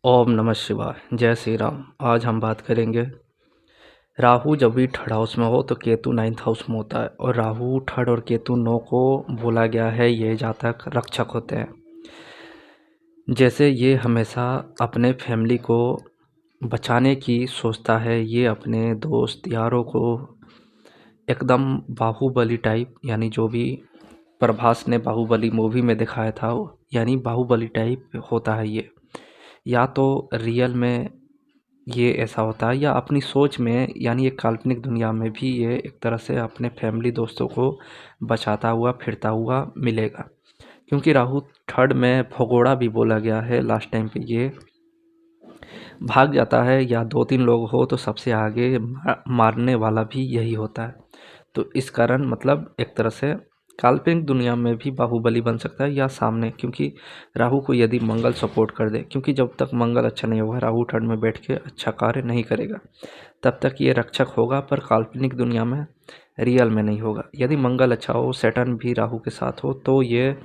ओम नमः शिवाय। जय श्री राम। आज हम बात करेंगे राहु जब भी थर्ड हाउस में हो तो केतु नाइन्थ हाउस में होता है। और राहु थर्ड और केतु नौ को बोला गया है ये जातक रक्षक होते हैं। जैसे ये हमेशा अपने फैमिली को बचाने की सोचता है, ये अपने दोस्त यारों को एकदम बाहुबली टाइप, यानी जो भी प्रभास ने बाहुबली मूवी में दिखाया था यानी बाहुबली टाइप होता है ये। या तो रियल में ये ऐसा होता है या अपनी सोच में, यानी एक काल्पनिक दुनिया में भी ये एक तरह से अपने फैमिली दोस्तों को बचाता हुआ फिरता हुआ मिलेगा। क्योंकि राहु थर्ड में भगोड़ा भी बोला गया है, लास्ट टाइम पे ये भाग जाता है या दो तीन लोग हो तो सबसे आगे मारने वाला भी यही होता है। तो इस कारण मतलब एक तरह से काल्पनिक दुनिया में भी बाहुबली बन सकता है या सामने, क्योंकि राहु को यदि मंगल सपोर्ट कर दे, क्योंकि जब तक मंगल अच्छा नहीं होगा राहु थर्ड में बैठ के अच्छा कार्य नहीं करेगा, तब तक ये रक्षक होगा, पर काल्पनिक दुनिया में रियल में नहीं होगा। यदि मंगल अच्छा हो, सैटर्न भी राहु के साथ हो, तो ये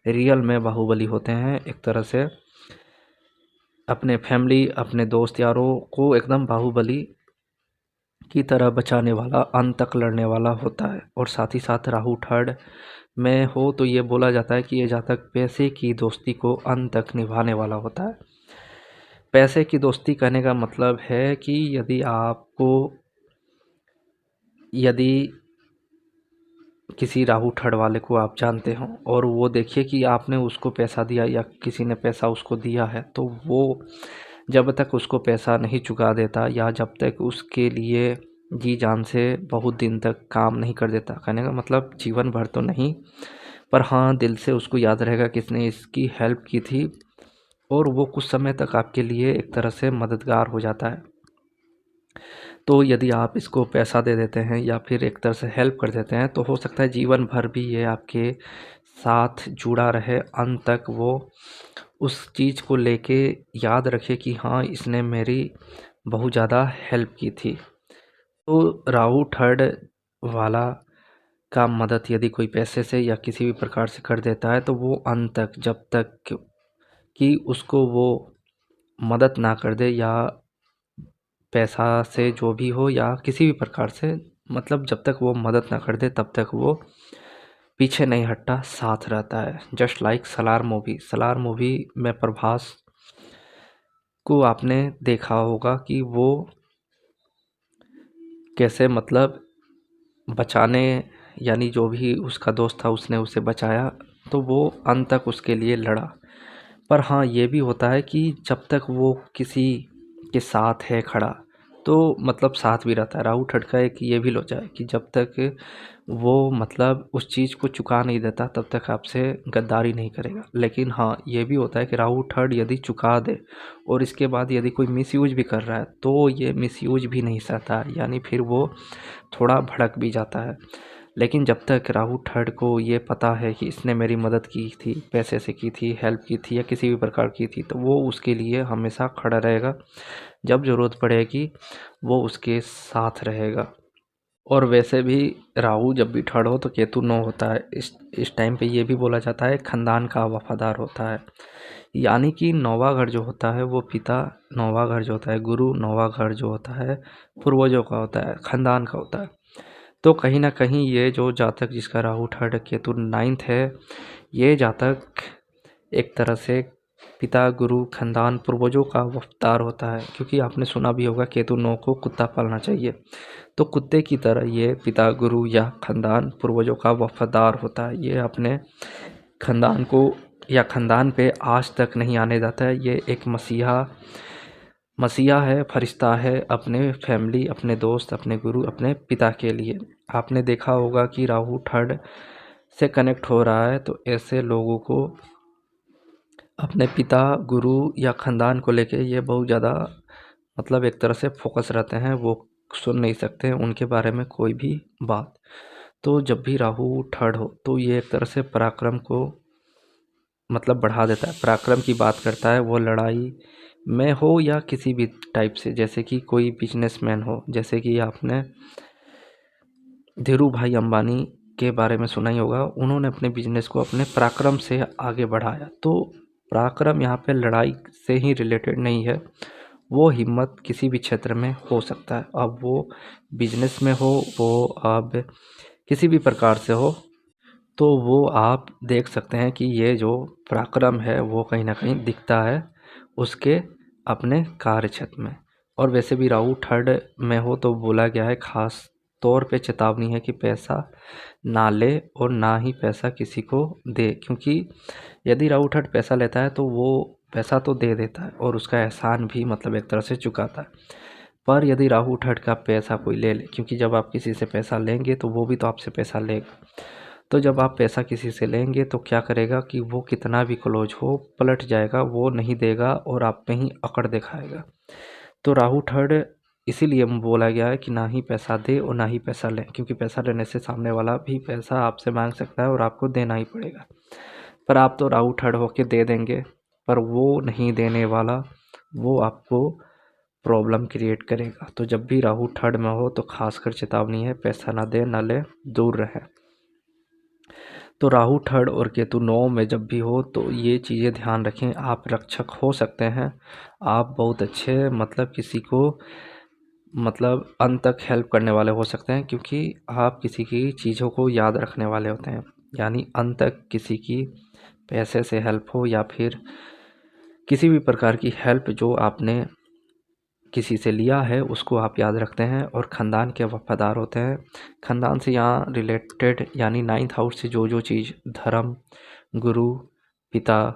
रियल में बाहुबली होते हैं। एक तरह से अपने फैमिली, अपने दोस्त यारों को एकदम बाहुबली की तरह बचाने वाला, अंत तक लड़ने वाला होता है। और साथ ही साथ राहु थर्ड में हो तो ये बोला जाता है कि ये जातक पैसे की दोस्ती को अंत तक निभाने वाला होता है। पैसे की दोस्ती कहने का मतलब है कि यदि किसी राहु थर्ड वाले को आप जानते हो और वो देखिए कि आपने उसको पैसा दिया या किसी ने पैसा उसको दिया है, तो वो जब तक उसको पैसा नहीं चुका देता या जब तक उसके लिए जी जान से बहुत दिन तक काम नहीं कर देता, कहने का मतलब जीवन भर तो नहीं, पर हाँ दिल से उसको याद रहेगा किसने इसकी हेल्प की थी, और वो कुछ समय तक आपके लिए एक तरह से मददगार हो जाता है। तो यदि आप इसको पैसा दे देते हैं या फिर एक तरह से हेल्प कर देते हैं, तो हो सकता है जीवन भर भी ये आपके साथ जुड़ा रहे, अंत तक वो उस चीज़ को लेके याद रखे कि हाँ इसने मेरी बहुत ज़्यादा हेल्प की थी। तो राहु थर्ड वाला का मदद यदि कोई पैसे से या किसी भी प्रकार से कर देता है, तो वो अंत तक, जब तक कि उसको वो मदद ना कर दे, या पैसा से जो भी हो या किसी भी प्रकार से, मतलब जब तक वो मदद ना कर दे तब तक वो पीछे नहीं हटता, साथ रहता है। जस्ट लाइक सलार मूवी में प्रभास को आपने देखा होगा कि वो कैसे मतलब बचाने, यानी जो भी उसका दोस्त था उसने उसे बचाया, तो वो अंत तक उसके लिए लड़ा। पर हाँ ये भी होता है कि जब तक वो किसी के साथ है खड़ा, तो मतलब साथ भी रहता है। राहु थर्ड का एक ये भी लोचा है कि जब तक वो मतलब उस चीज़ को चुका नहीं देता तब तक आपसे गद्दारी नहीं करेगा। लेकिन हाँ ये भी होता है कि राहु थर्ड यदि चुका दे और इसके बाद यदि कोई मिसयूज भी कर रहा है, तो ये मिसयूज भी नहीं सहता है, यानी फिर वो थोड़ा भड़क भी जाता है। लेकिन जब तक राहु थर्ड को ये पता है कि इसने मेरी मदद की थी, पैसे से की थी, हेल्प की थी या किसी भी प्रकार की थी, तो वो उसके लिए हमेशा खड़ा रहेगा। जब ज़रूरत पड़ेगी वो उसके साथ रहेगा। और वैसे भी राहु जब भी थर्ड हो तो केतु नौ होता है। इस टाइम पे ये भी बोला जाता है खानदान का वफादार होता है। यानी कि नौवां घर जो होता है वो पिता, नौवां घर जो होता है गुरु, नौवां घर जो होता है पूर्वजों का होता है, खानदान का होता है। तो कहीं ना कहीं ये जो जातक जिसका राहु थर्ड केतु नाइन्थ है, ये जातक एक तरह से पिता, गुरु, खानदान, पूर्वजों का वफादार होता है। क्योंकि आपने सुना भी होगा केतु नौ को कुत्ता पालना चाहिए, तो कुत्ते की तरह ये पिता, गुरु या खानदान, पूर्वजों का वफादार होता है। ये अपने खानदान को या खानदान पे आज तक नहीं आने देता है। ये एक मसीहा है, फरिश्ता है अपने फैमिली, अपने दोस्त, अपने गुरु, अपने पिता के लिए। आपने देखा होगा कि राहु थर्ड से कनेक्ट हो रहा है, तो ऐसे लोगों को अपने पिता, गुरु या खानदान को लेके ये बहुत ज़्यादा मतलब एक तरह से फोकस रहते हैं। वो सुन नहीं सकते हैं उनके बारे में कोई भी बात। तो जब भी राहु थर्ड हो तो ये एक तरह से पराक्रम को मतलब बढ़ा देता है, पराक्रम की बात करता है। वो लड़ाई में हो या किसी भी टाइप से, जैसे कि कोई बिजनेसमैन हो, जैसे कि आपने धीरू भाई अंबानी के बारे में सुना ही होगा। उन्होंने अपने बिजनेस को अपने पराक्रम से आगे बढ़ाया। तो पराक्रम यहाँ पे लड़ाई से ही रिलेटेड नहीं है, वो हिम्मत किसी भी क्षेत्र में हो सकता है। अब वो बिजनेस में हो, वो अब किसी भी प्रकार से हो, तो वो आप देख सकते हैं कि ये जो पराक्रम है वो कहीं ना कहीं दिखता है उसके अपने कार्य क्षेत्र में। और वैसे भी राहु थर्ड में हो तो बोला गया है, खास तौर पे चेतावनी है कि पैसा ना ले और ना ही पैसा किसी को दे, क्योंकि यदि राहु थर्ड पैसा लेता है तो वो पैसा तो दे देता है और उसका एहसान भी मतलब एक तरह से चुकाता है। पर यदि राहु थर्ड का पैसा कोई ले ले, क्योंकि जब आप किसी से पैसा लेंगे तो वो भी तो आपसे पैसा लेगा, तो जब आप पैसा किसी से लेंगे तो क्या करेगा कि वो कितना भी क्लोज हो पलट जाएगा, वो नहीं देगा और आप पे ही अकड़ दिखाएगा। तो राहु थर्ड इसीलिए बोला गया है कि ना ही पैसा दे और ना ही पैसा लें, क्योंकि पैसा लेने से सामने वाला भी पैसा आपसे मांग सकता है और आपको देना ही पड़ेगा। पर आप तो राहु थर्ड होके दे देंगे, पर वो नहीं देने वाला, वो आपको प्रॉब्लम क्रिएट करेगा। तो जब भी राहु थर्ड में हो तो खासकर चेतावनी है, पैसा ना दे ना ले, दूर रहे। तो राहु थर्ड और केतु 9 में जब भी हो तो ये चीज़ें ध्यान रखें। आप रक्षक हो सकते हैं, आप बहुत अच्छे मतलब किसी को मतलब अंत तक हेल्प करने वाले हो सकते हैं, क्योंकि आप किसी की चीज़ों को याद रखने वाले होते हैं। यानी अंत तक किसी की पैसे से हेल्प हो या फिर किसी भी प्रकार की हेल्प जो आपने किसी से लिया है उसको आप याद रखते हैं और ख़ानदान के वफ़ादार होते हैं। ख़ानदान से यहाँ रिलेटेड यानी 9th हाउस से जो चीज़ धर्म, गुरु, पिता,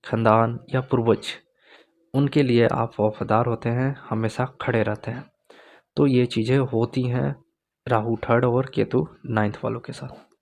ख़ानदान या पूर्वज, उनके लिए आप वफ़ादार होते हैं, हमेशा खड़े रहते हैं। तो ये चीज़ें होती हैं राहु थर्ड और केतु 9th वालों के साथ।